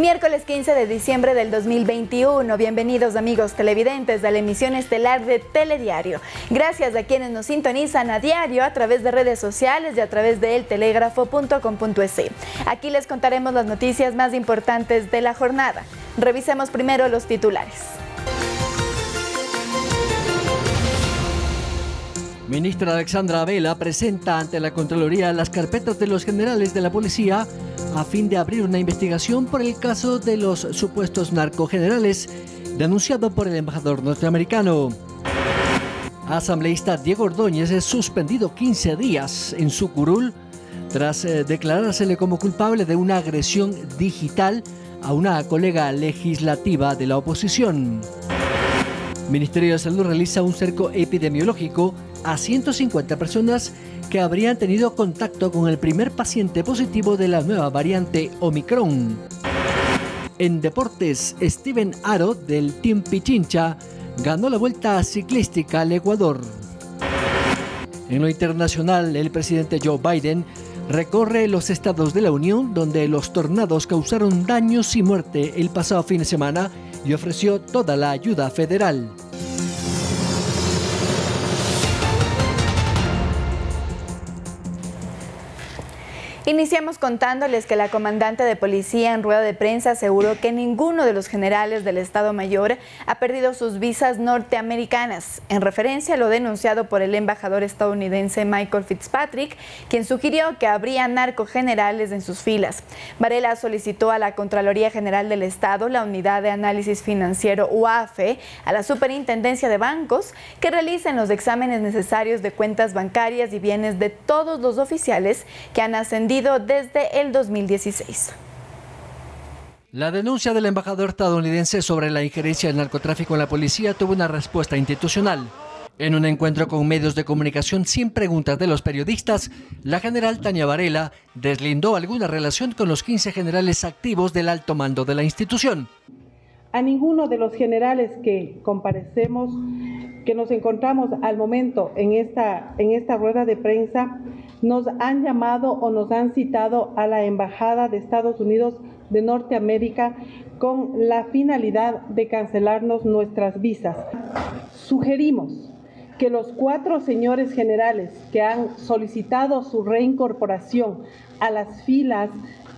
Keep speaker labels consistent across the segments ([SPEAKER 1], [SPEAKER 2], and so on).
[SPEAKER 1] Miércoles 15 de diciembre del 2021. Bienvenidos amigos televidentes de la emisión estelar de Telediario. Gracias a quienes nos sintonizan a diario a través de redes sociales y a través de eltelegrafo.com.es. Aquí les contaremos las noticias más importantes de la jornada. Revisemos primero los titulares.
[SPEAKER 2] Ministra Alexandra Vela presenta ante la Contraloría las carpetas de los generales de la policía a fin de abrir una investigación por el caso de los supuestos narcogenerales denunciado por el embajador norteamericano. Asambleísta Diego Ordóñez es suspendido 15 días en su curul tras declarársele como culpable de una agresión digital a una colega legislativa de la oposición. Ministerio de Salud realiza un cerco epidemiológico a 150 personas que habrían tenido contacto con el primer paciente positivo de la nueva variante Omicron. En deportes, Steven Aro del Team Pichincha ganó la Vuelta Ciclística al Ecuador. En lo internacional, el presidente Joe Biden recorre los estados de la Unión donde los tornados causaron daños y muerte el pasado fin de semana y ofreció toda la ayuda federal.
[SPEAKER 1] Iniciamos contándoles que la comandante de policía en rueda de prensa aseguró que ninguno de los generales del Estado Mayor ha perdido sus visas norteamericanas, en referencia a lo denunciado por el embajador estadounidense Michael Fitzpatrick, quien sugirió que habría narcogenerales en sus filas. Varela solicitó a la Contraloría General del Estado, la Unidad de Análisis Financiero UAFE, a la Superintendencia de Bancos, que realicen los exámenes necesarios de cuentas bancarias y bienes de todos los oficiales que han ascendido desde el 2016.
[SPEAKER 2] La denuncia del embajador estadounidense sobre la injerencia del narcotráfico en la policía tuvo una respuesta institucional. En un encuentro con medios de comunicación sin preguntas de los periodistas, la general Tania Varela deslindó alguna relación con los 15 generales activos del alto mando de la institución.
[SPEAKER 3] A ninguno de los generales que comparecemos, que nos encontramos al momento en esta rueda de prensa, nos han llamado o nos han citado a la Embajada de Estados Unidos de Norteamérica con la finalidad de cancelarnos nuestras visas. Sugerimos que los 4 señores generales que han solicitado su reincorporación a las filas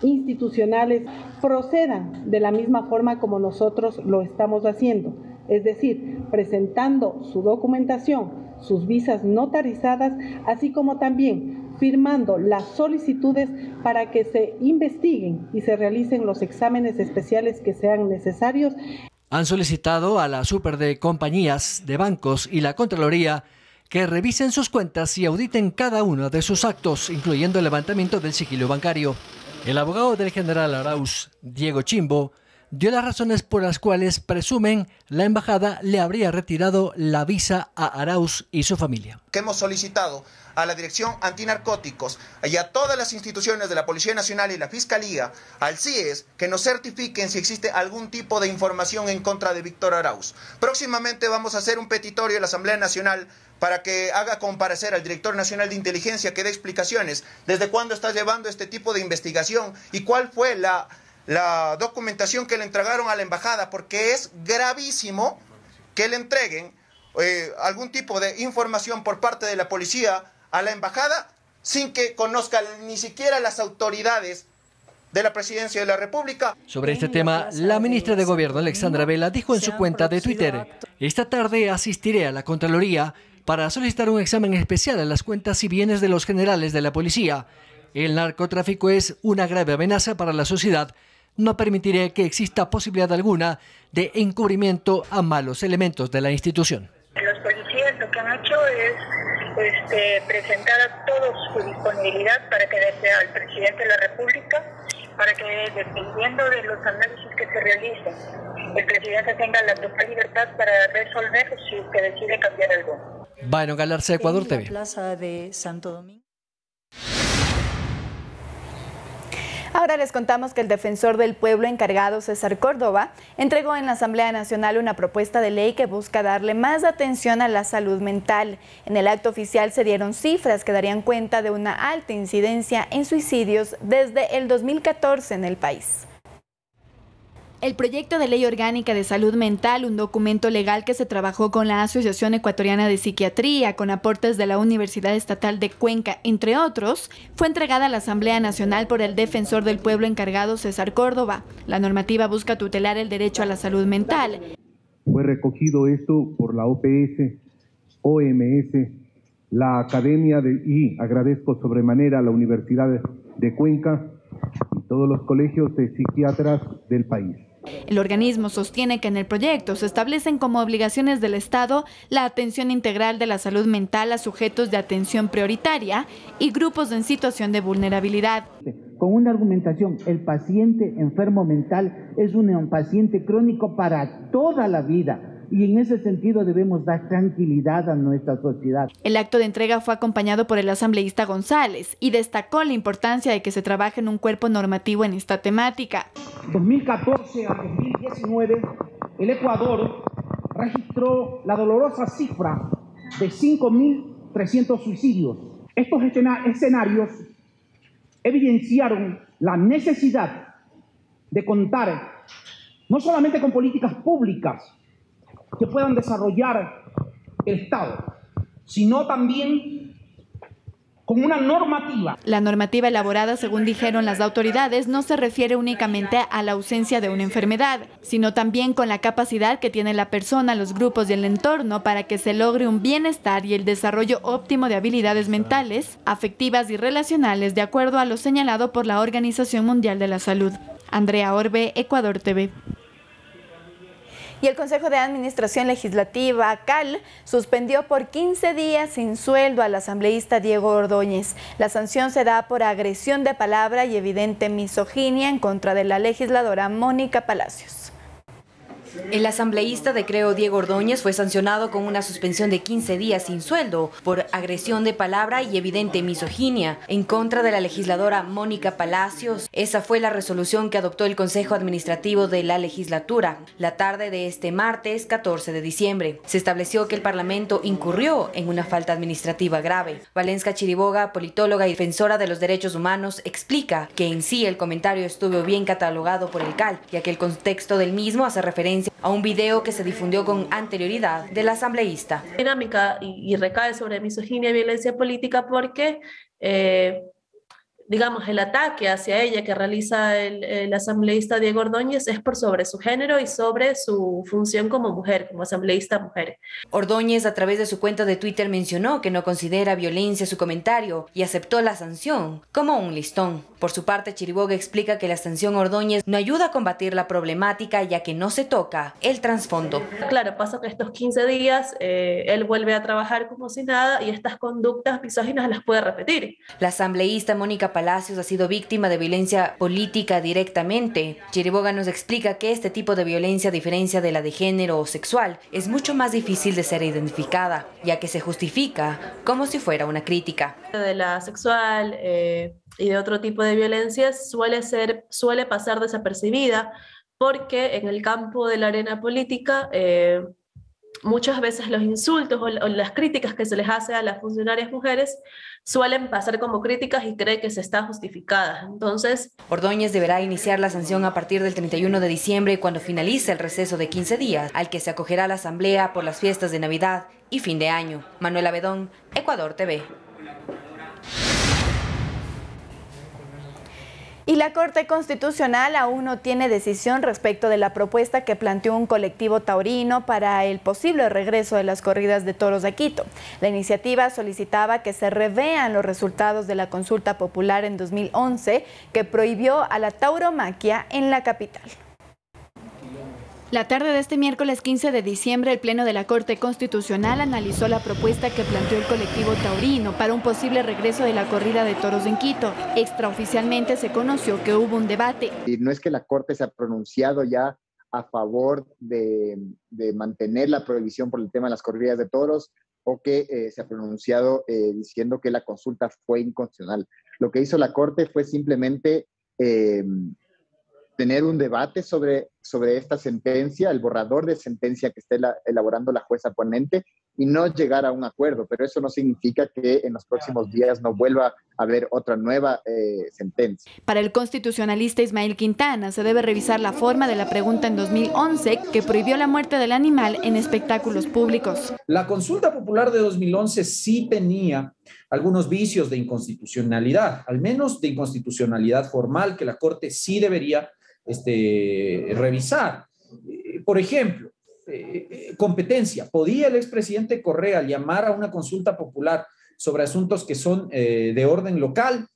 [SPEAKER 3] institucionales procedan de la misma forma como nosotros lo estamos haciendo, es decir, presentando su documentación, sus visas notarizadas, así como también firmando las solicitudes para que se investiguen y se realicen los exámenes especiales que sean necesarios.
[SPEAKER 2] Han solicitado a la Super de Compañías, de Bancos y la Contraloría que revisen sus cuentas y auditen cada uno de sus actos, incluyendo el levantamiento del sigilo bancario. El abogado del general Arauz, Diego Chimbo, dio las razones por las cuales presumen la embajada le habría retirado la visa a Arauz y su familia.
[SPEAKER 4] Que hemos solicitado a la Dirección Antinarcóticos y a todas las instituciones de la Policía Nacional y la Fiscalía, al CIES, que nos certifiquen si existe algún tipo de información en contra de Víctor Arauz. Próximamente vamos a hacer un petitorio en la Asamblea Nacional para que haga comparecer al Director Nacional de Inteligencia, que dé explicaciones desde cuándo está llevando este tipo de investigación y cuál fue la documentación que le entregaron a la embajada, porque es gravísimo que le entreguen algún tipo de información por parte de la policía a la embajada sin que conozcan ni siquiera las autoridades de la Presidencia de la República.
[SPEAKER 2] Sobre este tema, la ministra de Gobierno, Alexandra Vela, dijo en su cuenta de Twitter: esta tarde asistiré a la Contraloría para solicitar un examen especial a las cuentas y bienes de los generales de la policía. El narcotráfico es una grave amenaza para la sociedad. No permitiré que exista posibilidad alguna de encubrimiento a malos elementos de la institución.
[SPEAKER 5] Los policías lo que han hecho es presentar a todos su disponibilidad para que desde al presidente de la República, para que dependiendo de los análisis que se realicen, el presidente tenga la total libertad para resolver si es que decide cambiar algo.
[SPEAKER 2] Byron Galarza, Ecuador TV.
[SPEAKER 6] Plaza de Santo Domingo.
[SPEAKER 1] Ahora les contamos que el defensor del pueblo encargado, César Córdoba, entregó en la Asamblea Nacional una propuesta de ley que busca darle más atención a la salud mental. En el acto oficial se dieron cifras que darían cuenta de una alta incidencia en suicidios desde el 2014 en el país. El proyecto de ley orgánica de salud mental, un documento legal que se trabajó con la Asociación Ecuatoriana de Psiquiatría, con aportes de la Universidad Estatal de Cuenca, entre otros, fue entregada a la Asamblea Nacional por el defensor del pueblo encargado César Córdoba. La normativa busca tutelar el derecho a la salud mental.
[SPEAKER 7] Fue recogido esto por la OPS, OMS, la Academia y agradezco sobremanera a la Universidad de Cuenca y todos los colegios de psiquiatras del país.
[SPEAKER 1] El organismo sostiene que en el proyecto se establecen como obligaciones del Estado la atención integral de la salud mental a sujetos de atención prioritaria y grupos en situación de vulnerabilidad.
[SPEAKER 8] Con una argumentación, el paciente enfermo mental es un paciente crónico para toda la vida. Y en ese sentido debemos dar tranquilidad a nuestra sociedad.
[SPEAKER 1] El acto de entrega fue acompañado por el asambleísta González y destacó la importancia de que se trabaje en un cuerpo normativo en esta temática.
[SPEAKER 9] 2014 a 2019, el Ecuador registró la dolorosa cifra de 5.300 suicidios. Estos escenarios evidenciaron la necesidad de contar no solamente con políticas públicas que puedan desarrollar el Estado, sino también con una normativa.
[SPEAKER 1] La normativa elaborada, según dijeron las autoridades, no se refiere únicamente a la ausencia de una enfermedad, sino también con la capacidad que tiene la persona, los grupos y el entorno para que se logre un bienestar y el desarrollo óptimo de habilidades mentales, afectivas y relacionales, de acuerdo a lo señalado por la Organización Mundial de la Salud. Andrea Orbe, Ecuador TV. Y el Consejo de Administración Legislativa, CAL, suspendió por 15 días sin sueldo al asambleísta Diego Ordóñez. La sanción se da por agresión de palabra y evidente misoginia en contra de la legisladora Mónica Palacios.
[SPEAKER 10] El asambleísta de Creo Diego Ordóñez fue sancionado con una suspensión de 15 días sin sueldo por agresión de palabra y evidente misoginia en contra de la legisladora Mónica Palacios. Esa fue la resolución que adoptó el Consejo Administrativo de la Legislatura la tarde de este martes 14 de diciembre. Se estableció que el Parlamento incurrió en una falta administrativa grave. Valenska Chiriboga, politóloga y defensora de los derechos humanos, explica que en sí el comentario estuvo bien catalogado por el CAL, ya que el contexto del mismo hace referencia a un video que se difundió con anterioridad del asambleísta.
[SPEAKER 11] Dinámica y recae sobre misoginia y violencia política porque, digamos, el ataque hacia ella que realiza el asambleísta Diego Ordóñez es por sobre su género y sobre su función como mujer, como asambleísta mujer.
[SPEAKER 10] Ordóñez, a través de su cuenta de Twitter, mencionó que no considera violencia su comentario y aceptó la sanción como un listón. Por su parte, Chiriboga explica que la sanción Ordóñez no ayuda a combatir la problemática, ya que no se toca el trasfondo.
[SPEAKER 11] Claro, pasa que estos 15 días él vuelve a trabajar como si nada y estas conductas misóginas las puede repetir.
[SPEAKER 10] La asambleísta Mónica Palacios ha sido víctima de violencia política directamente. Chiriboga nos explica que este tipo de violencia, a diferencia de la de género o sexual, es mucho más difícil de ser identificada, ya que se justifica como si fuera una crítica.
[SPEAKER 11] De la sexual y de otro tipo de violencia suele pasar desapercibida porque en el campo de la arena política muchas veces los insultos o las críticas que se les hace a las funcionarias mujeres suelen pasar como críticas y cree que se está justificada. Entonces,
[SPEAKER 10] Ordóñez deberá iniciar la sanción a partir del 31 de diciembre, cuando finalice el receso de 15 días, al que se acogerá la asamblea por las fiestas de Navidad y fin de año. Manuela Bedón, Ecuador TV.
[SPEAKER 1] Y la Corte Constitucional aún no tiene decisión respecto de la propuesta que planteó un colectivo taurino para el posible regreso de las corridas de toros a Quito. La iniciativa solicitaba que se revean los resultados de la consulta popular en 2011 que prohibió a la tauromaquia en la capital. La tarde de este miércoles 15 de diciembre, el Pleno de la Corte Constitucional analizó la propuesta que planteó el colectivo taurino para un posible regreso de la corrida de toros en Quito. Extraoficialmente se conoció que hubo un debate.
[SPEAKER 12] Y no es que la Corte se ha pronunciado ya a favor de mantener la prohibición por el tema de las corridas de toros o que se ha pronunciado diciendo que la consulta fue inconstitucional. Lo que hizo la Corte fue simplemente tener un debate sobre esta sentencia, el borrador de sentencia que está elaborando la jueza ponente, y no llegar a un acuerdo, pero eso no significa que en los próximos días no vuelva a haber otra nueva sentencia.
[SPEAKER 1] Para el constitucionalista Ismael Quintana, se debe revisar la forma de la pregunta en 2011 que prohibió la muerte del animal en espectáculos públicos.
[SPEAKER 13] La consulta popular de 2011 sí tenía algunos vicios de inconstitucionalidad, al menos de inconstitucionalidad formal, que la Corte sí debería revisar. Por ejemplo, competencia. ¿Podía el expresidente Correa llamar a una consulta popular sobre asuntos que son de orden local?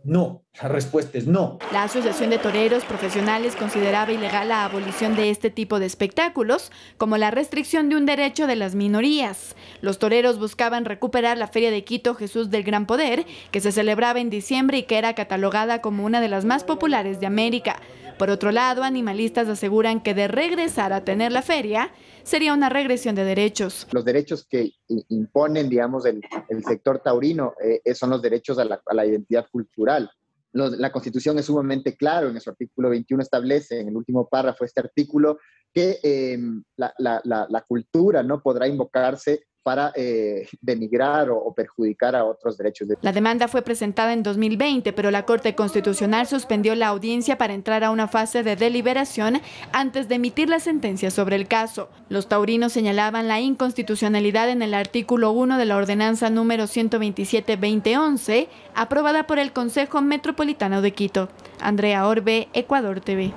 [SPEAKER 13] No, la respuesta es no.
[SPEAKER 1] La Asociación de Toreros Profesionales consideraba ilegal la abolición de este tipo de espectáculos, como la restricción de un derecho de las minorías. Los toreros buscaban recuperar la Feria de Quito Jesús del Gran Poder, que se celebraba en diciembre y que era catalogada como una de las más populares de América. Por otro lado, animalistas aseguran que de regresar a tener la feria sería una regresión de derechos.
[SPEAKER 12] Los derechos que imponen, digamos, el sector taurino son los derechos a la identidad cultural. La Constitución es sumamente claro, en su artículo 21 establece, en el último párrafo, este artículo, que la cultura no podrá invocarse para denigrar o perjudicar a otros derechos.
[SPEAKER 1] La demanda fue presentada en 2020, pero la Corte Constitucional suspendió la audiencia para entrar a una fase de deliberación antes de emitir la sentencia sobre el caso. Los taurinos señalaban la inconstitucionalidad en el artículo 1 de la ordenanza número 127/2011, aprobada por el Consejo Metropolitano de Quito. Andrea Orbe, Ecuador TV.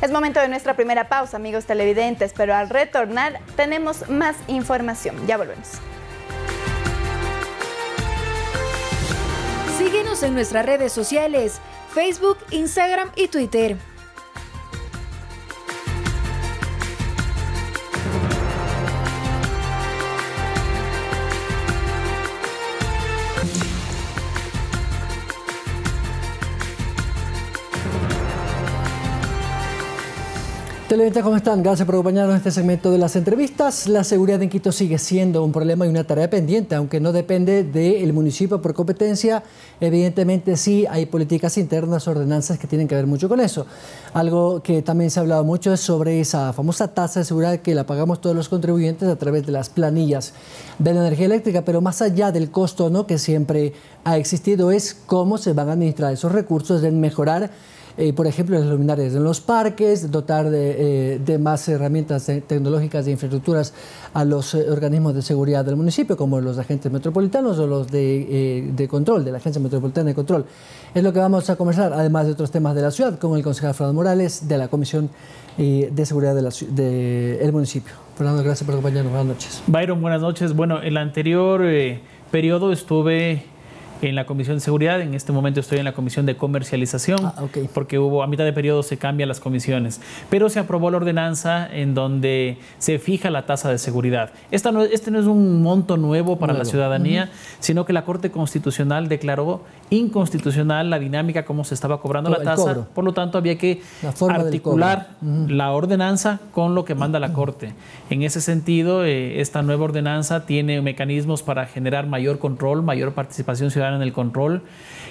[SPEAKER 1] Es momento de nuestra primera pausa, amigos televidentes, pero al retornar tenemos más información. Ya volvemos.
[SPEAKER 14] Síguenos en nuestras redes sociales, Facebook, Instagram y Twitter.
[SPEAKER 2] Televidentes, ¿cómo están? Gracias por acompañarnos en este segmento de las entrevistas. La seguridad en Quito sigue siendo un problema y una tarea pendiente, aunque no depende del municipio por competencia. Evidentemente sí hay políticas internas, ordenanzas que tienen que ver mucho con eso. Algo que también se ha hablado mucho es sobre esa famosa tasa de seguridad que la pagamos todos los contribuyentes a través de las planillas de la energía eléctrica, pero más allá del costo, ¿no?, que siempre ha existido, es cómo se van a administrar esos recursos, de mejorar por ejemplo, las luminarias en los parques, dotar de más herramientas tecnológicas de infraestructuras a los organismos de seguridad del municipio, como los agentes metropolitanos o los de control, de la Agencia Metropolitana de Control. Es lo que vamos a conversar, además de otros temas de la ciudad, con el concejal Fernando Morales, de la Comisión de Seguridad del municipio. Fernando, gracias por acompañarnos. Buenas noches.
[SPEAKER 15] Byron, buenas noches. Bueno, el anterior periodo estuve en la Comisión de Seguridad. En este momento estoy en la Comisión de Comercialización, porque a mitad de periodo se cambian las comisiones. Pero se aprobó la ordenanza en donde se fija la tasa de seguridad. Este no es un monto nuevo para la ciudadanía, sino que la Corte Constitucional declaró inconstitucional la dinámica como se estaba cobrando la tasa. Por lo tanto, había que articular la ordenanza con lo que manda la Corte. En ese sentido, esta nueva ordenanza tiene mecanismos para generar mayor control, mayor participación ciudadana en el control,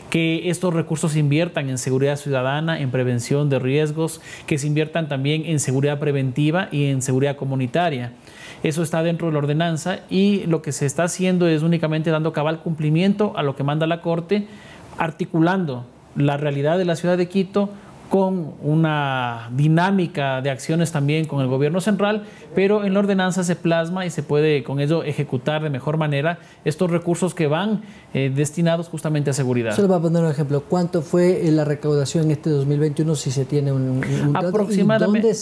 [SPEAKER 15] que estos recursos se inviertan en seguridad ciudadana, en prevención de riesgos, que se inviertan también en seguridad preventiva y en seguridad comunitaria. Eso está dentro de la ordenanza y lo que se está haciendo es únicamente dando cabal cumplimiento a lo que manda la Corte, articulando la realidad de la ciudad de Quito con una dinámica de acciones también con el gobierno central, pero en la ordenanza se plasma y se puede con ello ejecutar de mejor manera estos recursos que van destinados justamente a seguridad.
[SPEAKER 2] Solo para poner un ejemplo, ¿cuánto fue la recaudación en este 2021, si se tiene un
[SPEAKER 15] aproximadamente?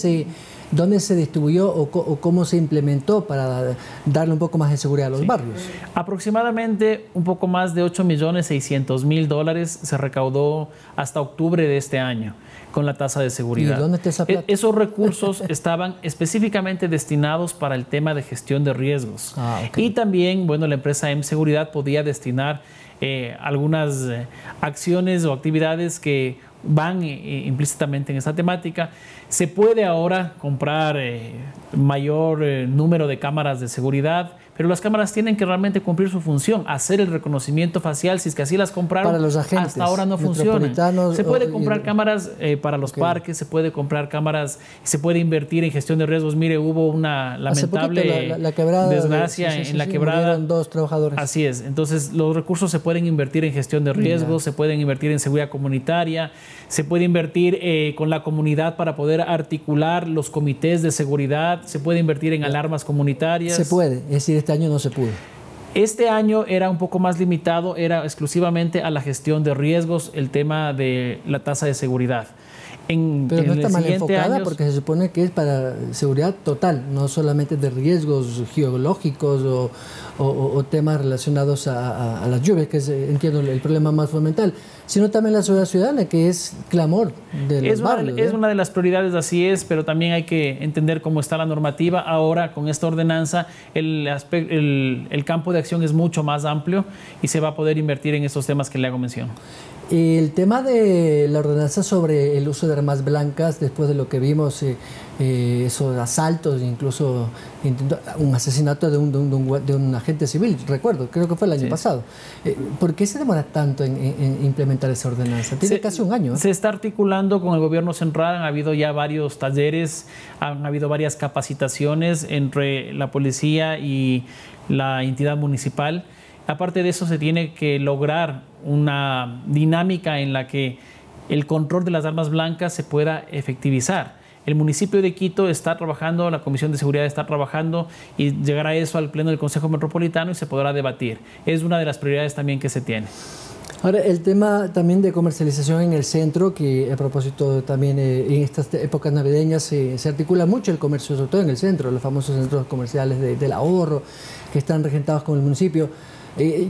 [SPEAKER 2] ¿Dónde se distribuyó o cómo se implementó para darle un poco más de seguridad a los barrios?
[SPEAKER 15] Aproximadamente un poco más de 8.600.000 se recaudó hasta octubre de este año con la tasa de seguridad.
[SPEAKER 2] ¿Y dónde está esa plata?
[SPEAKER 15] Esos recursos estaban específicamente destinados para el tema de gestión de riesgos. Y también, bueno, la empresa M-Seguridad podía destinar algunas acciones o actividades que van implícitamente en esta temática. Se puede ahora comprar mayor número de cámaras de seguridad, pero las cámaras tienen que realmente cumplir su función, hacer el reconocimiento facial, si es que así las compraron,
[SPEAKER 2] para los agentes,
[SPEAKER 15] hasta ahora no funcionan. Se puede comprar cámaras para los parques, se puede comprar cámaras, se puede invertir en gestión de riesgos. Mire, hubo una lamentable
[SPEAKER 2] la quebrada,
[SPEAKER 15] desgracia en la quebrada.
[SPEAKER 2] 2 trabajadores.
[SPEAKER 15] Así es. Entonces, los recursos se pueden invertir en gestión de riesgos, se pueden invertir en seguridad comunitaria, se puede invertir con la comunidad para poder articular los comités de seguridad, se puede invertir en alarmas comunitarias.
[SPEAKER 2] Se puede, es decir, este año no se pudo.
[SPEAKER 15] Este año era un poco más limitado, era exclusivamente a la gestión de riesgos, el tema de la tasa de seguridad.
[SPEAKER 2] Pero no está mal enfocada porque se supone que es para seguridad total, no solamente de riesgos geológicos o temas relacionados a las lluvias, que es, entiendo, el problema más fundamental, sino también la seguridad ciudadana, que es clamor de los barrios.
[SPEAKER 15] Es una de las prioridades, así es, pero también hay que entender cómo está la normativa. Ahora, con esta ordenanza, el campo de acción es mucho más amplio y se va a poder invertir en estos temas que le hago mención.
[SPEAKER 2] El tema de la ordenanza sobre el uso de armas blancas, después de lo que vimos, esos asaltos, incluso un asesinato de un agente civil, recuerdo, creo que fue el año pasado. ¿Por qué se demora tanto en implementar esa ordenanza? Tiene casi un año.
[SPEAKER 15] Se está articulando con el gobierno central, han habido ya varios talleres, han habido varias capacitaciones entre la policía y la entidad municipal. Aparte de eso, se tiene que lograr una dinámica en la que el control de las armas blancas se pueda efectivizar. El municipio de Quito está trabajando, la Comisión de Seguridad está trabajando y llegará eso al Pleno del Consejo Metropolitano y se podrá debatir. Es una de las prioridades también que se tiene.
[SPEAKER 2] Ahora, el tema también de comercialización en el centro, que a propósito también en estas épocas navideñas se articula mucho el comercio, sobre todo en el centro, los famosos centros comerciales del ahorro que están regentados con el municipio.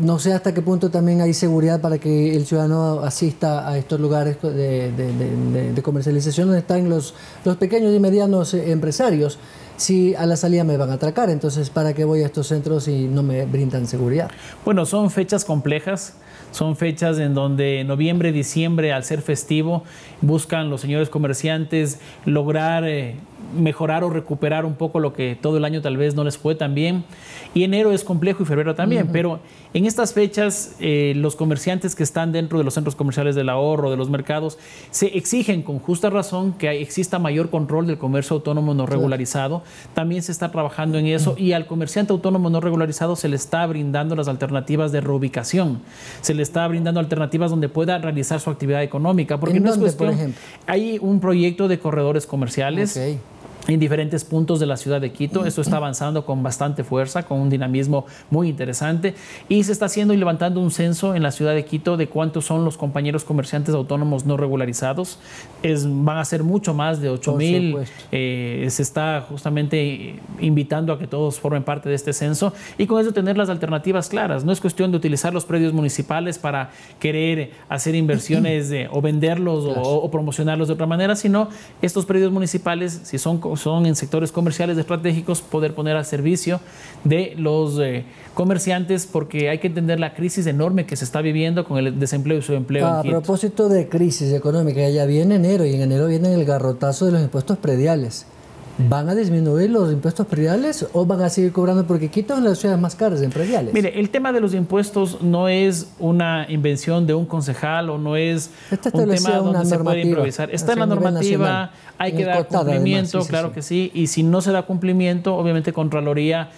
[SPEAKER 2] No sé hasta qué punto también hay seguridad para que el ciudadano asista a estos lugares de comercialización donde están los pequeños y medianos empresarios. Si a la salida me van a atracar, entonces ¿para qué voy a estos centros si no me brindan seguridad?
[SPEAKER 15] Bueno, son fechas complejas. Son fechas en donde noviembre, diciembre, al ser festivo, buscan los señores comerciantes lograr mejorar o recuperar un poco lo que todo el año tal vez no les fue tan bien. Y enero es complejo y febrero también, pero en estas fechas los comerciantes que están dentro de los centros comerciales del ahorro, de los mercados, se exigen con justa razón que exista mayor control del comercio autónomo no regularizado. También se está trabajando en eso y al comerciante autónomo no regularizado se le está brindando las alternativas de reubicación. Se le está brindando alternativas donde pueda realizar su actividad económica. Porque no es cuestión, por ejemplo, hay un proyecto de corredores comerciales en diferentes puntos de la ciudad de Quito. Esto está avanzando con bastante fuerza, con un dinamismo muy interesante y se está haciendo y levantando un censo en la ciudad de Quito de cuántos son los compañeros comerciantes autónomos no regularizados. Van a ser mucho más de 8,000. Se está justamente invitando a que todos formen parte de este censo y con eso tener las alternativas claras. No es cuestión de utilizar los predios municipales para querer hacer inversiones o venderlos o promocionarlos de otra manera, sino estos predios municipales, si son en sectores comerciales estratégicos, poder poner al servicio de los comerciantes, porque hay que entender la crisis enorme que se está viviendo con el desempleo y subempleo en Quito.
[SPEAKER 2] A propósito de crisis económica, ya viene enero y en enero viene el garrotazo de los impuestos prediales. ¿Van a disminuir los impuestos prediales o van a seguir cobrando? Porque Quito es una de las ciudades más caras en prediales.
[SPEAKER 15] Mire, el tema de los impuestos no es una invención de un concejal o no es un tema donde se puede improvisar. Está en la normativa, hay que dar cumplimiento, claro que sí. Y si no se da cumplimiento, obviamente Contraloría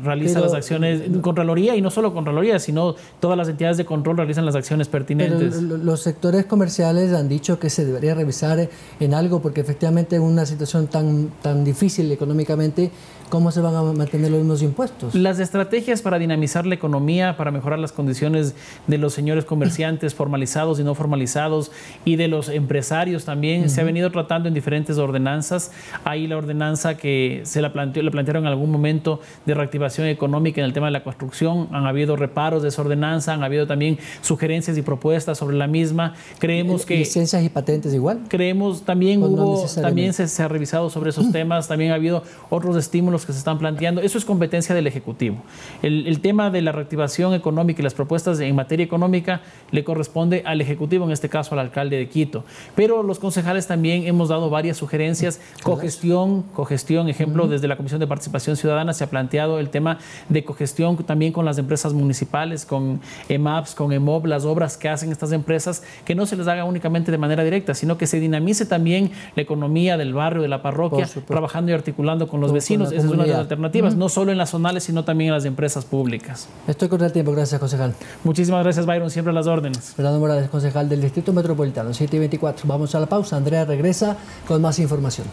[SPEAKER 15] realiza las acciones, Contraloría, y no solo Contraloría, sino todas las entidades de control realizan las acciones pertinentes.
[SPEAKER 2] Pero los sectores comerciales han dicho que se debería revisar en algo, porque efectivamente en una situación tan difícil económicamente, ¿cómo se van a mantener los mismos impuestos?
[SPEAKER 15] Las estrategias para dinamizar la economía, para mejorar las condiciones de los señores comerciantes formalizados y no formalizados y de los empresarios también, se ha venido tratando en diferentes ordenanzas. Hay la ordenanza que le plantearon en algún momento de reactivación económica en el tema de la construcción. Han habido reparos de esa ordenanza, han habido también sugerencias y propuestas sobre la misma. Creemos que...
[SPEAKER 2] ¿Licencias y patentes igual?
[SPEAKER 15] Creemos también se ha revisado sobre esos otros temas, también ha habido otros estímulos que se están planteando. Eso es competencia del Ejecutivo. El tema de la reactivación económica y las propuestas en materia económica le corresponde al Ejecutivo, en este caso al alcalde de Quito. Pero los concejales también hemos dado varias sugerencias. Cogestión, ejemplo, desde la Comisión de Participación Ciudadana se ha planteado el tema de cogestión también con las empresas municipales, con EMAPS, con EMOB, las obras que hacen estas empresas, que no se les haga únicamente de manera directa, sino que se dinamice también la economía del barrio, de la parroquia, trabajando y articulando con los vecinos. Esa es una de las alternativas, no solo en las zonales, sino también en las empresas públicas.
[SPEAKER 2] Estoy con el tiempo, gracias, concejal.
[SPEAKER 15] Muchísimas gracias, Byron, siempre a las órdenes.
[SPEAKER 2] Fernando Morales, concejal del Distrito Metropolitano, 7:24. Vamos a la pausa. Andrea regresa con más información.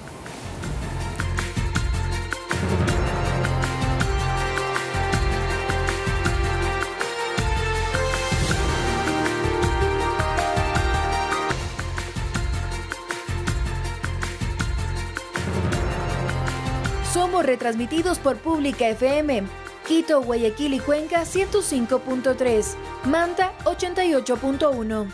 [SPEAKER 14] Somos retransmitidos por Pública FM, Quito, Guayaquil y Cuenca 105.3, Manta 88.1.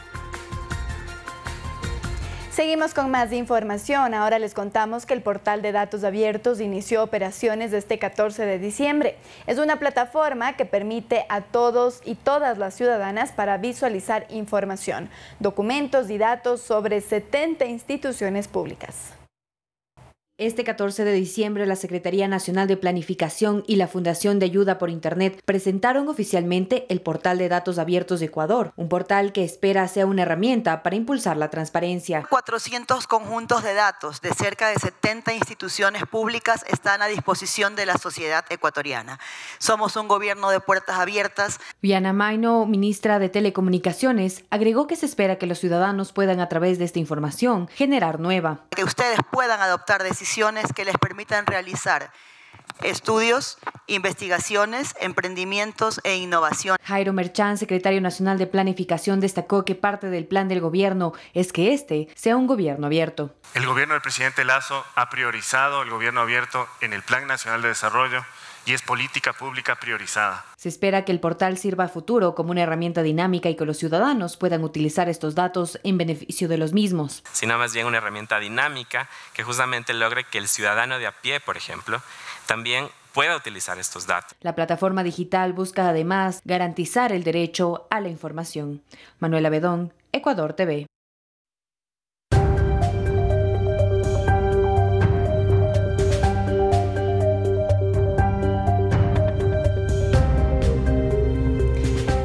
[SPEAKER 1] Seguimos con más información. Ahora les contamos que el portal de datos abiertos inició operaciones desde este 14 de diciembre. Es una plataforma que permite a todos y todas las ciudadanas para visualizar información, documentos y datos sobre 70 instituciones públicas.
[SPEAKER 10] Este 14 de diciembre, la Secretaría Nacional de Planificación y la Fundación de Ayuda por Internet presentaron oficialmente el Portal de Datos Abiertos de Ecuador, un portal que espera sea una herramienta para impulsar la transparencia.
[SPEAKER 16] 400 conjuntos de datos de cerca de 70 instituciones públicas están a disposición de la sociedad ecuatoriana. Somos un gobierno de puertas abiertas.
[SPEAKER 10] Viana Maino, ministra de Telecomunicaciones, agregó que se espera que los ciudadanos puedan, a través de esta información, generar nueva.
[SPEAKER 16] Que ustedes puedan adoptar decisiones que les permitan realizar estudios, investigaciones, emprendimientos e innovación.
[SPEAKER 10] Jairo Merchán, secretario nacional de Planificación, destacó que parte del plan del gobierno es que este sea un gobierno abierto.
[SPEAKER 17] El gobierno del presidente Lasso ha priorizado el gobierno abierto en el Plan Nacional de Desarrollo y es política pública priorizada.
[SPEAKER 10] Se espera que el portal sirva a futuro como una herramienta dinámica y que los ciudadanos puedan utilizar estos datos en beneficio de los mismos.
[SPEAKER 18] Sino más bien una herramienta dinámica que justamente logre que el ciudadano de a pie, por ejemplo, también pueda utilizar estos datos.
[SPEAKER 10] La plataforma digital busca además garantizar el derecho a la información. Manuela Bedón, Ecuador TV.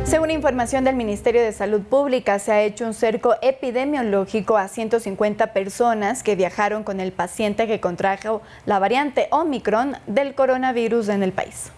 [SPEAKER 1] Según información del Ministerio de Salud Pública, se ha hecho un cerco epidemiológico a 150 personas que viajaron con el paciente que contrajo la variante Omicron del coronavirus en el país.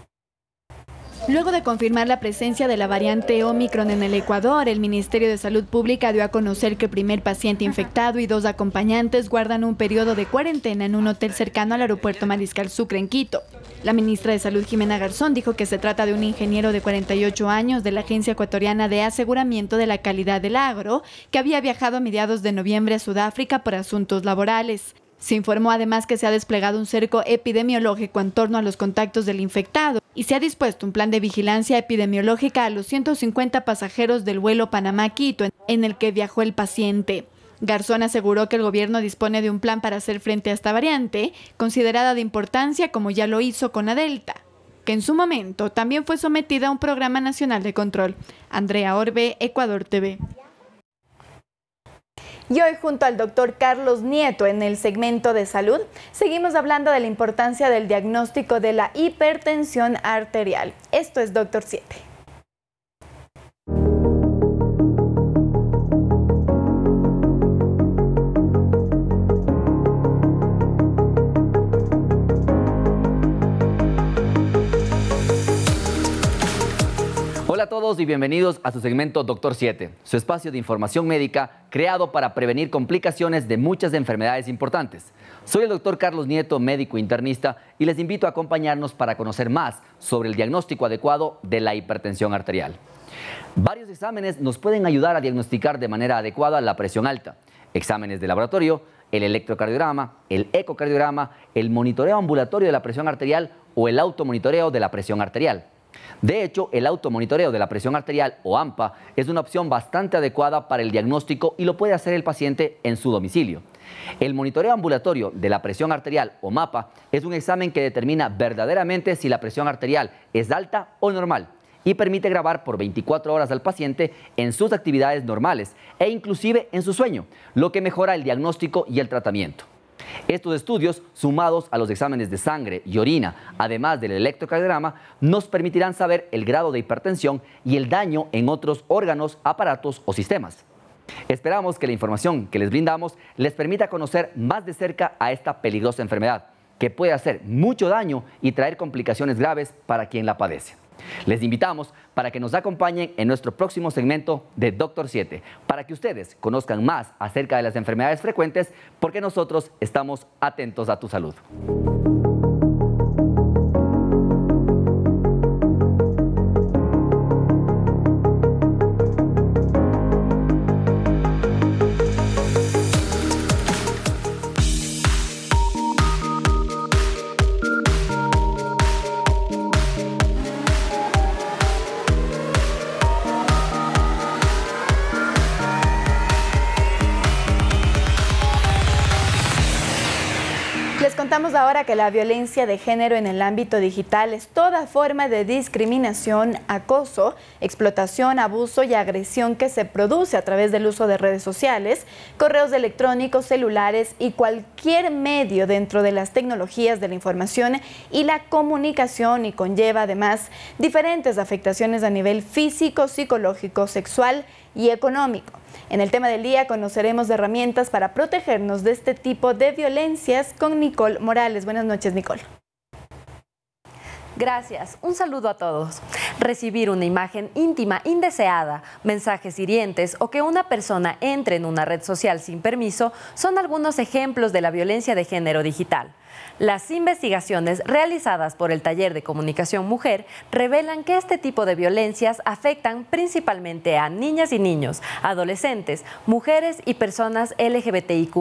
[SPEAKER 1] Luego de confirmar la presencia de la variante Omicron en el Ecuador, el Ministerio de Salud Pública dio a conocer que el primer paciente infectado y 2 acompañantes guardan un periodo de cuarentena en un hotel cercano al aeropuerto Mariscal Sucre en Quito. La ministra de Salud, Jimena Garzón, dijo que se trata de un ingeniero de 48 años de la Agencia Ecuatoriana de Aseguramiento de la Calidad del Agro, que había viajado a mediados de noviembre a Sudáfrica por asuntos laborales. Se informó además que se ha desplegado un cerco epidemiológico en torno a los contactos del infectado y se ha dispuesto un plan de vigilancia epidemiológica a los 150 pasajeros del vuelo Panamá-Quito en el que viajó el paciente. Garzón aseguró que el gobierno dispone de un plan para hacer frente a esta variante, considerada de importancia como ya lo hizo con la Delta, que en su momento también fue sometida a un programa nacional de control. Andrea Orbe, Ecuador TV. Y hoy, junto al doctor Carlos Nieto en el segmento de salud, seguimos hablando de la importancia del diagnóstico de la hipertensión arterial. Esto es Doctor 7.
[SPEAKER 19] Hola a todos y bienvenidos a su segmento Doctor 7, su espacio de información médica creado para prevenir complicaciones de muchas enfermedades importantes. Soy el doctor Carlos Nieto, médico internista, y les invito a acompañarnos para conocer más sobre el diagnóstico adecuado de la hipertensión arterial. Varios exámenes nos pueden ayudar a diagnosticar de manera adecuada la presión alta. Exámenes de laboratorio, el electrocardiograma, el ecocardiograma, el monitoreo ambulatorio de la presión arterial o el automonitoreo de la presión arterial. De hecho, el automonitoreo de la presión arterial o AMPA es una opción bastante adecuada para el diagnóstico y lo puede hacer el paciente en su domicilio. El monitoreo ambulatorio de la presión arterial o MAPA es un examen que determina verdaderamente si la presión arterial es alta o normal y permite grabar por 24 horas al paciente en sus actividades normales e inclusive en su sueño, lo que mejora el diagnóstico y el tratamiento. Estos estudios, sumados a los exámenes de sangre y orina, además del electrocardiograma, nos permitirán saber el grado de hipertensión y el daño en otros órganos, aparatos o sistemas. Esperamos que la información que les brindamos les permita conocer más de cerca a esta peligrosa enfermedad, que puede hacer mucho daño y traer complicaciones graves para quien la padece. Les invitamos para que nos acompañen en nuestro próximo segmento de Doctor 7, para que ustedes conozcan más acerca de las enfermedades frecuentes, porque nosotros estamos atentos a tu salud.
[SPEAKER 1] Contamos ahora que la violencia de género en el ámbito digital es toda forma de discriminación, acoso, explotación, abuso y agresión que se produce a través del uso de redes sociales, correos electrónicos, celulares y cualquier medio dentro de las tecnologías de la información y la comunicación, y conlleva además diferentes afectaciones a nivel físico, psicológico, sexual y económico. En el tema del día conoceremos herramientas para protegernos de este tipo de violencias con Nicole Morales. Buenas noches, Nicole.
[SPEAKER 20] Gracias. Un saludo a todos. Recibir una imagen íntima indeseada, mensajes hirientes o que una persona entre en una red social sin permiso son algunos ejemplos de la violencia de género digital. Las investigaciones realizadas por el Taller de Comunicación Mujer revelan que este tipo de violencias afectan principalmente a niñas y niños, adolescentes, mujeres y personas LGBTIQ+.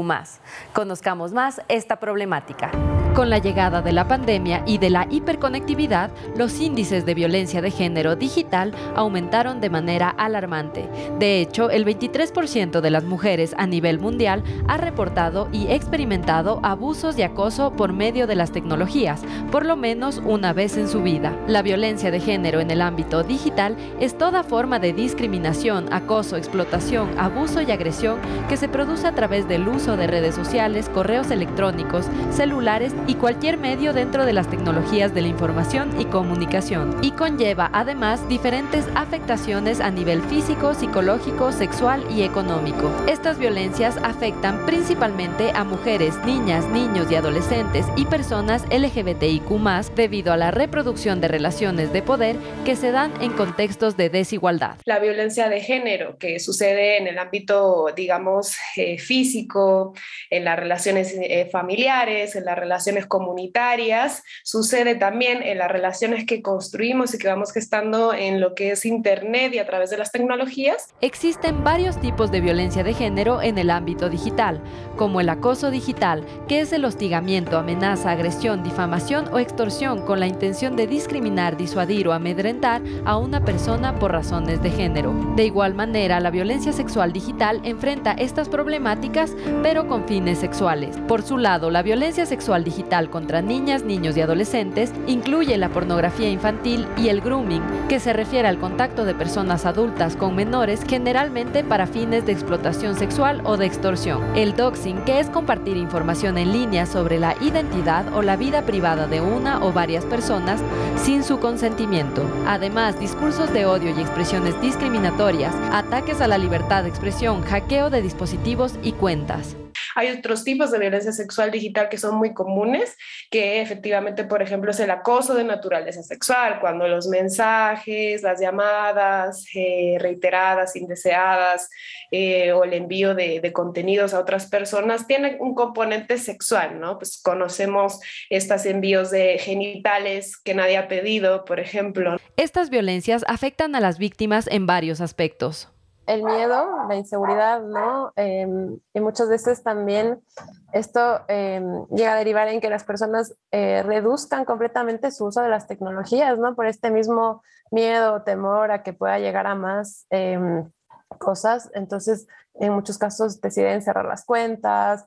[SPEAKER 20] Conozcamos más esta problemática. Con la llegada de la pandemia y de la hiperconectividad, los índices de violencia de género digital aumentaron de manera alarmante. De hecho, el 23% de las mujeres a nivel mundial ha reportado y experimentado abusos y acoso por medio de las tecnologías, por lo menos una vez en su vida. La violencia de género en el ámbito digital es toda forma de discriminación, acoso, explotación, abuso y agresión que se produce a través del uso de redes sociales, correos electrónicos, celulares y cualquier medio dentro de las tecnologías de la información y comunicación, y conlleva además diferentes afectaciones a nivel físico, psicológico, sexual y económico. Estas violencias afectan principalmente a mujeres, niñas, niños y adolescentes y personas LGBTIQ+, debido a la reproducción de relaciones de poder que se dan en contextos de desigualdad.
[SPEAKER 11] La violencia de género que sucede en el ámbito, digamos, físico, en las relaciones familiares, en las relaciones comunitarias, sucede también en las relaciones que construimos y que vamos gestando en lo que es Internet y a través de las tecnologías.
[SPEAKER 20] Existen varios tipos de violencia de género en el ámbito digital, como el acoso digital, que es el hostigamiento, amenaza, agresión, difamación o extorsión con la intención de discriminar, disuadir o amedrentar a una persona por razones de género. De igual manera, la violencia sexual digital enfrenta estas problemáticas, pero con fines sexuales. Por su lado, la violencia sexual digital contra niñas, niños y adolescentes incluye la pornografía infantil y el grooming, que se refiere al contacto de personas adultas con menores, generalmente para fines de explotación sexual o de extorsión. El doxing, que es compartir información en línea sobre la identidad o la vida privada de una o varias personas sin su consentimiento. Además, discursos de odio y expresiones discriminatorias, ataques a la libertad de expresión, hackeo de dispositivos y cuentas.
[SPEAKER 11] Hay otros tipos de violencia sexual digital que son muy comunes, que efectivamente, por ejemplo, es el acoso de naturaleza sexual, cuando los mensajes, las llamadas reiteradas, indeseadas, o el envío de contenidos a otras personas tienen un componente sexual, ¿no? Pues conocemos estos envíos de genitales que nadie ha pedido, por ejemplo.
[SPEAKER 20] Estas violencias afectan a las víctimas en varios aspectos.
[SPEAKER 21] El miedo, la inseguridad, ¿no? Y muchas veces también esto llega a derivar en que las personas reduzcan completamente su uso de las tecnologías, ¿no? Por este mismo miedo o temor a que pueda llegar a más cosas, entonces en muchos casos deciden cerrar las cuentas.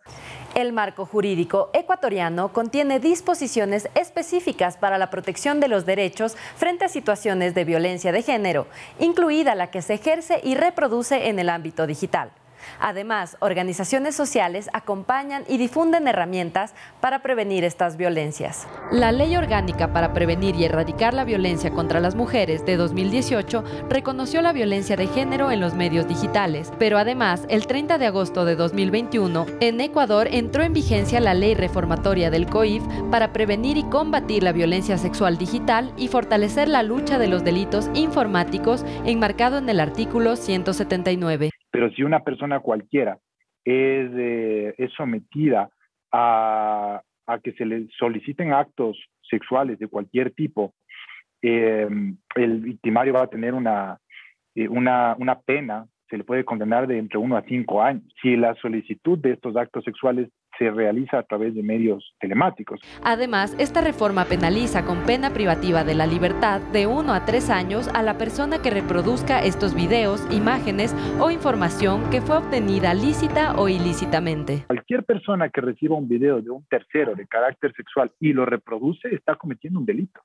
[SPEAKER 20] El marco jurídico ecuatoriano contiene disposiciones específicas para la protección de los derechos frente a situaciones de violencia de género, incluida la que se ejerce y reproduce en el ámbito digital. Además, organizaciones sociales acompañan y difunden herramientas para prevenir estas violencias. La Ley Orgánica para Prevenir y Erradicar la Violencia contra las Mujeres de 2018 reconoció la violencia de género en los medios digitales, pero además, el 30 de agosto de 2021, en Ecuador entró en vigencia la Ley Reformatoria del COIF para prevenir y combatir la violencia sexual digital y fortalecer la lucha de los delitos informáticos, enmarcado en el artículo 179.
[SPEAKER 3] Pero si una persona cualquiera es sometida a que se le soliciten actos sexuales de cualquier tipo, el victimario va a tener una pena, se le puede condenar de entre 1 a 5 años. Si la solicitud de estos actos sexuales se realiza a través de medios telemáticos.
[SPEAKER 20] Además, esta reforma penaliza con pena privativa de la libertad de 1 a 3 años a la persona que reproduzca estos videos, imágenes o información que fue obtenida lícita o ilícitamente.
[SPEAKER 3] Cualquier persona que reciba un video de un tercero de carácter sexual y lo reproduce está cometiendo un delito.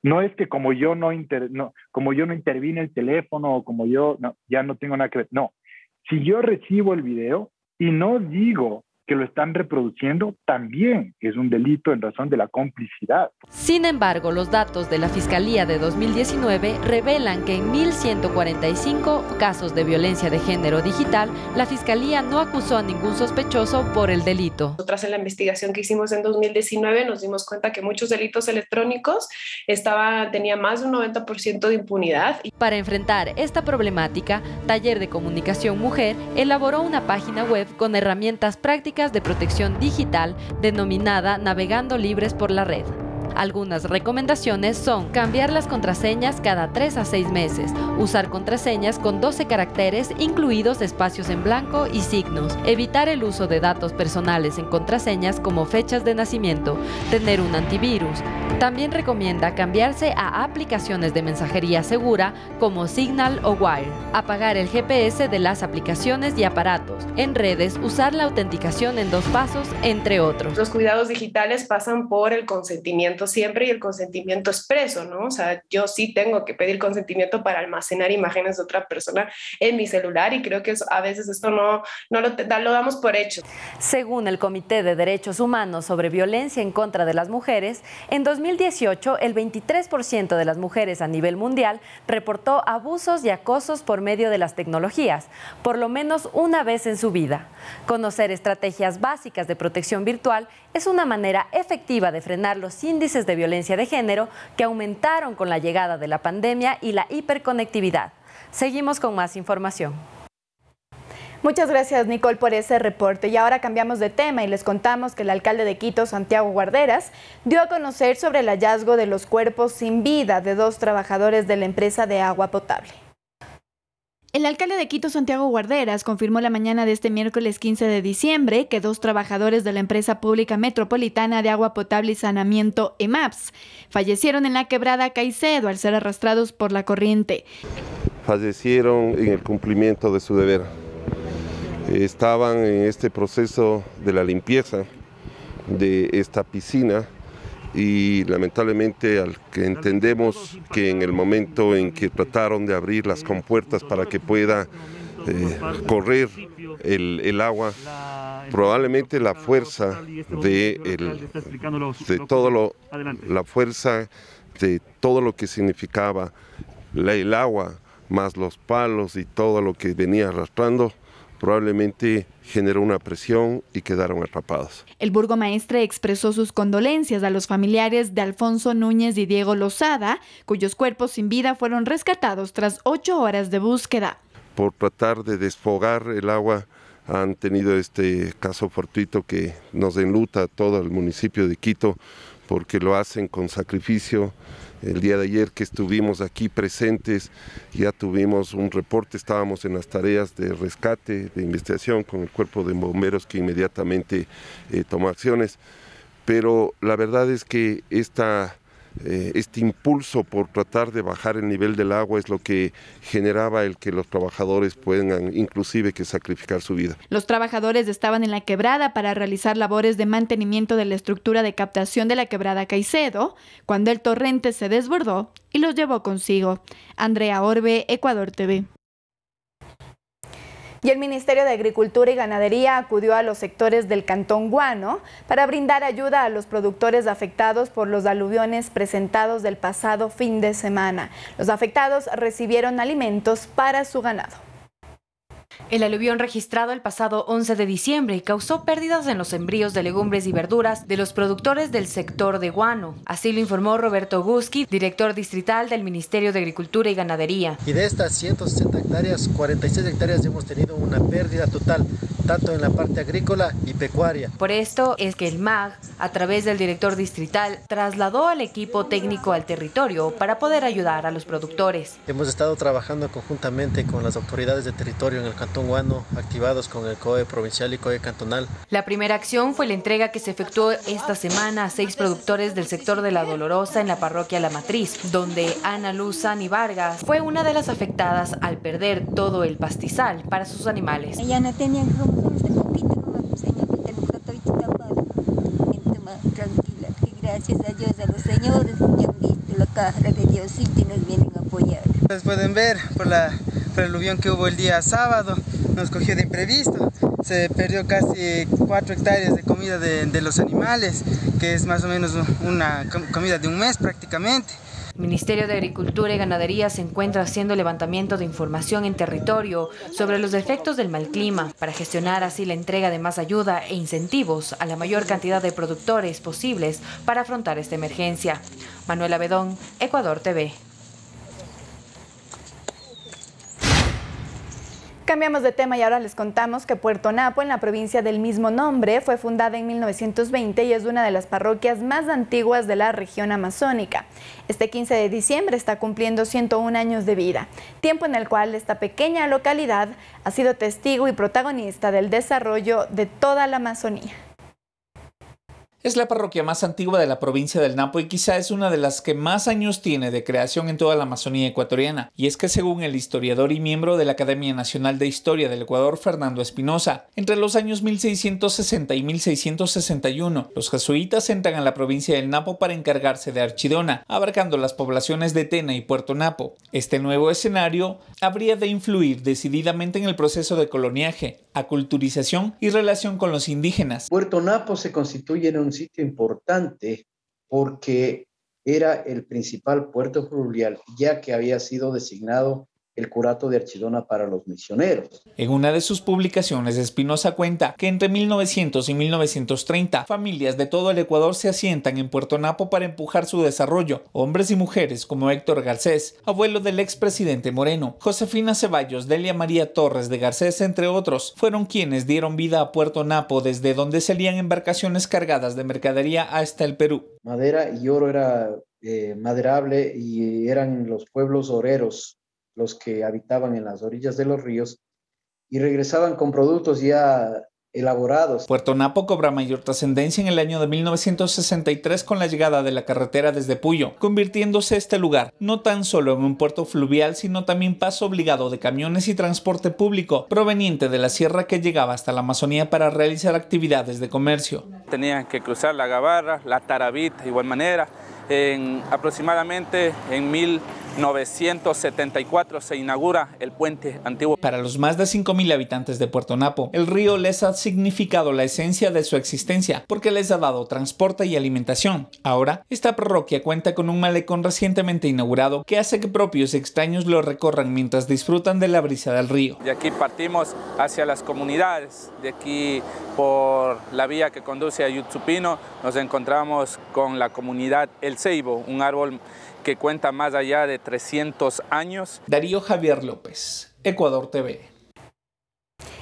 [SPEAKER 3] No es que como yo no intervine el teléfono o como yo ya no tengo nada que ver. No, si yo recibo el video y no digo que lo están reproduciendo, también es un delito en razón de la complicidad.
[SPEAKER 20] Sin embargo, los datos de la Fiscalía de 2019 revelan que en 1.145 casos de violencia de género digital, la Fiscalía no acusó a ningún sospechoso por el delito.
[SPEAKER 11] Nosotras en la investigación que hicimos en 2019 nos dimos cuenta que muchos delitos electrónicos tenían más de un 90% de impunidad.
[SPEAKER 20] Para enfrentar esta problemática, Taller de Comunicación Mujer elaboró una página web con herramientas prácticas de protección digital denominada Navegando Libres por la Red. Algunas recomendaciones son cambiar las contraseñas cada 3 a 6 meses, usar contraseñas con 12 caracteres incluidos espacios en blanco y signos, evitar el uso de datos personales en contraseñas como fechas de nacimiento, tener un antivirus. También recomienda cambiarse a aplicaciones de mensajería segura como Signal o Wire, apagar el GPS de las aplicaciones y aparatos, en redes usar la autenticación en 2 pasos, entre otros.
[SPEAKER 11] Los cuidados digitales pasan por el consentimiento siempre y el consentimiento expreso, ¿no? O sea, yo sí tengo que pedir consentimiento para almacenar imágenes de otra persona en mi celular y creo que a veces esto no lo damos por hecho.
[SPEAKER 20] Según el Comité de Derechos Humanos sobre Violencia en contra de las Mujeres, en 2018 el 23% de las mujeres a nivel mundial reportó abusos y acosos por medio de las tecnologías, por lo menos una vez en su vida. Conocer estrategias básicas de protección virtual es una manera efectiva de frenar los índices de violencia de género que aumentaron con la llegada de la pandemia y la hiperconectividad. Seguimos con más información.
[SPEAKER 1] Muchas gracias, Nicole, por ese reporte. Y ahora cambiamos de tema y les contamos que el alcalde de Quito, Santiago Guarderas, dio a conocer sobre el hallazgo de los cuerpos sin vida de 2 trabajadores de la empresa de agua potable. El alcalde de Quito, Santiago Guarderas, confirmó la mañana de este miércoles 15 de diciembre que 2 trabajadores de la empresa pública metropolitana de agua potable y saneamiento EMAPS fallecieron en la quebrada Caicedo al ser arrastrados por la corriente.
[SPEAKER 22] Fallecieron en el cumplimiento de su deber. Estaban en este proceso de la limpieza de esta piscina y lamentablemente al que entendemos que en el momento en que trataron de abrir las compuertas para que pueda correr el agua, probablemente la fuerza la fuerza de todo lo que significaba el agua más los palos y todo lo que venía arrastrando, probablemente generó una presión y quedaron atrapados.
[SPEAKER 1] El burgomaestre expresó sus condolencias a los familiares de Alfonso Núñez y Diego Lozada, cuyos cuerpos sin vida fueron rescatados tras 8 horas de búsqueda.
[SPEAKER 22] Por tratar de desfogar el agua, han tenido este caso fortuito que nos enluta a todo el municipio de Quito, porque lo hacen con sacrificio. El día de ayer que estuvimos aquí presentes, ya tuvimos un reporte, estábamos en las tareas de rescate, de investigación con el cuerpo de bomberos que inmediatamente tomó acciones, pero la verdad es que esta este impulso por tratar de bajar el nivel del agua es lo que generaba el que los trabajadores puedan inclusive que sacrificar su vida.
[SPEAKER 1] Los trabajadores estaban en la quebrada para realizar labores de mantenimiento de la estructura de captación de la quebrada Caicedo, cuando el torrente se desbordó y los llevó consigo. Andrea Orbe, Ecuador TV. Y el Ministerio de Agricultura y Ganadería acudió a los sectores del Cantón Guano para brindar ayuda a los productores afectados por los aluviones presentados del pasado fin de semana. Los afectados recibieron alimentos para su ganado.
[SPEAKER 10] El aluvión registrado el pasado 11 de diciembre causó pérdidas en los sembríos de legumbres y verduras de los productores del sector de Guano. Así lo informó Roberto Gusky, director distrital del Ministerio de Agricultura y Ganadería.
[SPEAKER 4] Y de estas 160 hectáreas, 46 hectáreas hemos tenido una pérdida total, tanto en la parte agrícola y pecuaria.
[SPEAKER 10] Por esto es que el MAG, a través del director distrital, trasladó al equipo técnico al territorio para poder ayudar a los productores.
[SPEAKER 4] Hemos estado trabajando conjuntamente con las autoridades de territorio en el Cantón Guano, activados con el COE provincial y COE cantonal.
[SPEAKER 10] La primera acción fue la entrega que se efectuó esta semana a 6 productores del sector de La Dolorosa en la parroquia La Matriz, donde Ana Luz Sani Vargas fue una de las afectadas al perder todo el pastizal para sus animales.
[SPEAKER 5] Ya no tenían tranquila, que gracias a Dios, a los señores que han visto la cara de Diosito y nos vienen a apoyar.
[SPEAKER 23] Ustedes pueden ver por el aluvión que hubo el día sábado, nos cogió de imprevisto, se perdió casi 4 hectáreas de comida de los animales, que es más o menos una comida de un mes prácticamente.
[SPEAKER 10] El Ministerio de Agricultura y Ganadería se encuentra haciendo levantamiento de información en territorio sobre los efectos del mal clima para gestionar así la entrega de más ayuda e incentivos a la mayor cantidad de productores posibles para afrontar esta emergencia. Manuela Bedón, Ecuador TV.
[SPEAKER 1] Cambiamos de tema y ahora les contamos que Puerto Napo, en la provincia del mismo nombre, fue fundada en 1920 y es una de las parroquias más antiguas de la región amazónica. Este 15 de diciembre está cumpliendo 101 años de vida, tiempo en el cual esta pequeña localidad ha sido testigo y protagonista del desarrollo de toda la Amazonía.
[SPEAKER 24] Es la parroquia más antigua de la provincia del Napo y quizá es una de las que más años tiene de creación en toda la Amazonía ecuatoriana. Y es que según el historiador y miembro de la Academia Nacional de Historia del Ecuador, Fernando Espinosa, entre los años 1660 y 1661, los jesuitas entran a la provincia del Napo para encargarse de Archidona, abarcando las poblaciones de Tena y Puerto Napo. Este nuevo escenario habría de influir decididamente en el proceso de coloniaje, aculturización y relación con los indígenas.
[SPEAKER 25] Puerto Napo se constituye en un sitio importante porque era el principal puerto fluvial, ya que había sido designado el curato de Archidona para los misioneros.
[SPEAKER 24] En una de sus publicaciones, Espinosa cuenta que entre 1900 y 1930, familias de todo el Ecuador se asientan en Puerto Napo para empujar su desarrollo. Hombres y mujeres como Héctor Garcés, abuelo del expresidente Moreno, Josefina Ceballos, Delia María Torres de Garcés, entre otros, fueron quienes dieron vida a Puerto Napo, desde donde salían embarcaciones cargadas de mercadería hasta el Perú.
[SPEAKER 25] Madera y oro era maderable y eran los pueblos oreros los que habitaban en las orillas de los ríos y regresaban con productos ya elaborados.
[SPEAKER 24] Puerto Napo cobra mayor trascendencia en el año de 1963 con la llegada de la carretera desde Puyo, convirtiéndose este lugar no tan solo en un puerto fluvial, sino también paso obligado de camiones y transporte público proveniente de la sierra que llegaba hasta la Amazonía para realizar actividades de comercio.
[SPEAKER 26] Tenían que cruzar la Gabarra, la Taravita, de igual manera. Aproximadamente en 1974 se inaugura el puente antiguo.
[SPEAKER 24] Para los más de 5.000 habitantes de Puerto Napo, el río les ha significado la esencia de su existencia porque les ha dado transporte y alimentación. Ahora, esta parroquia cuenta con un malecón recientemente inaugurado que hace que propios y extraños lo recorran mientras disfrutan de la brisa del río.
[SPEAKER 26] De aquí partimos hacia las comunidades, de aquí por la vía que conduce a Yutsupino nos encontramos con la comunidad El Ceibo, un árbol que cuenta más allá de 300 años.
[SPEAKER 24] Darío Javier López, Ecuador TV.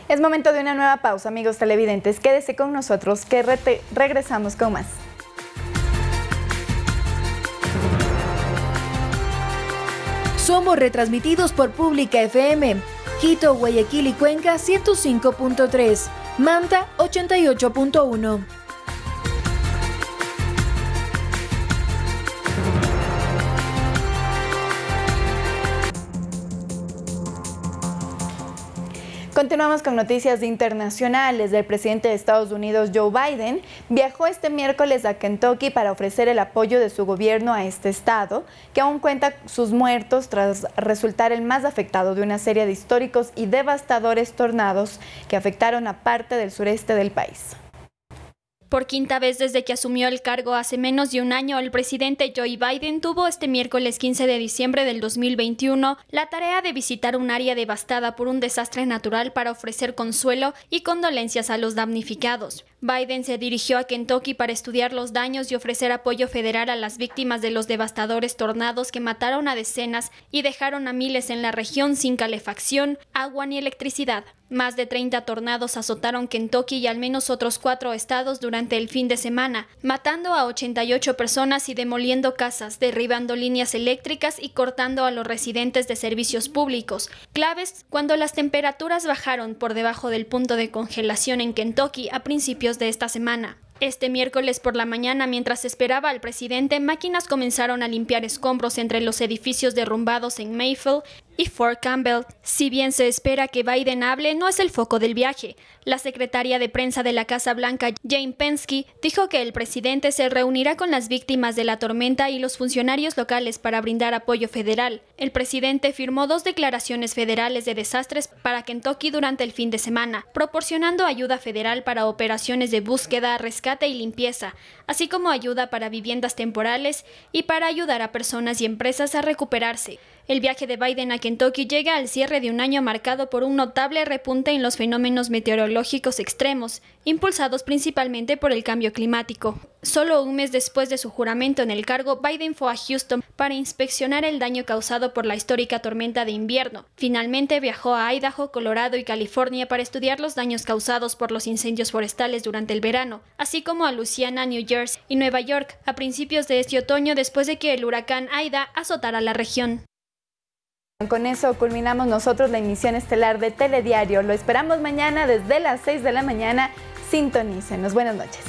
[SPEAKER 1] Es momento de una nueva pausa, amigos televidentes. Quédese con nosotros que regresamos con más.
[SPEAKER 14] Somos retransmitidos por Pública FM, Quito, Guayaquil y Cuenca 105.3, Manta 88.1.
[SPEAKER 1] Continuamos con noticias internacionales. El presidente de Estados Unidos, Joe Biden, viajó este miércoles a Kentucky para ofrecer el apoyo de su gobierno a este estado, que aún cuenta sus muertos tras resultar el más afectado de una serie de históricos y devastadores tornados que afectaron a parte del sureste del país.
[SPEAKER 6] Por quinta vez desde que asumió el cargo hace menos de un año, el presidente Joe Biden tuvo este miércoles 15 de diciembre del 2021 la tarea de visitar un área devastada por un desastre natural para ofrecer consuelo y condolencias a los damnificados. Biden se dirigió a Kentucky para estudiar los daños y ofrecer apoyo federal a las víctimas de los devastadores tornados que mataron a decenas y dejaron a miles en la región sin calefacción, agua ni electricidad. Más de 30 tornados azotaron Kentucky y al menos otros 4 estados durante el fin de semana, matando a 88 personas y demoliendo casas, derribando líneas eléctricas y cortando a los residentes de servicios públicos, claves cuando las temperaturas bajaron por debajo del punto de congelación en Kentucky a principios de esta semana. Este miércoles por la mañana, mientras esperaba al presidente, máquinas comenzaron a limpiar escombros entre los edificios derrumbados en Mayfield y Fort Campbell. Si bien se espera que Biden hable, no es el foco del viaje. La secretaria de prensa de la Casa Blanca, Jane Penske, dijo que el presidente se reunirá con las víctimas de la tormenta y los funcionarios locales para brindar apoyo federal. El presidente firmó 2 declaraciones federales de desastres para Kentucky durante el fin de semana, proporcionando ayuda federal para operaciones de búsqueda, rescate y limpieza, así como ayuda para viviendas temporales y para ayudar a personas y empresas a recuperarse. El viaje de Biden a Kentucky llega al cierre de un año marcado por un notable repunte en los fenómenos meteorológicos extremos, impulsados principalmente por el cambio climático. Solo un mes después de su juramento en el cargo, Biden fue a Houston para inspeccionar el daño causado por la histórica tormenta de invierno. Finalmente viajó a Idaho, Colorado y California para estudiar los daños causados por los incendios forestales durante el verano, así como a Louisiana, New Jersey y Nueva York a principios de este otoño después de que el huracán Ida azotara la región.
[SPEAKER 1] Con eso culminamos nosotros la emisión estelar de Telediario. Lo esperamos mañana desde las 6 de la mañana. Sintonícenos. Buenas noches.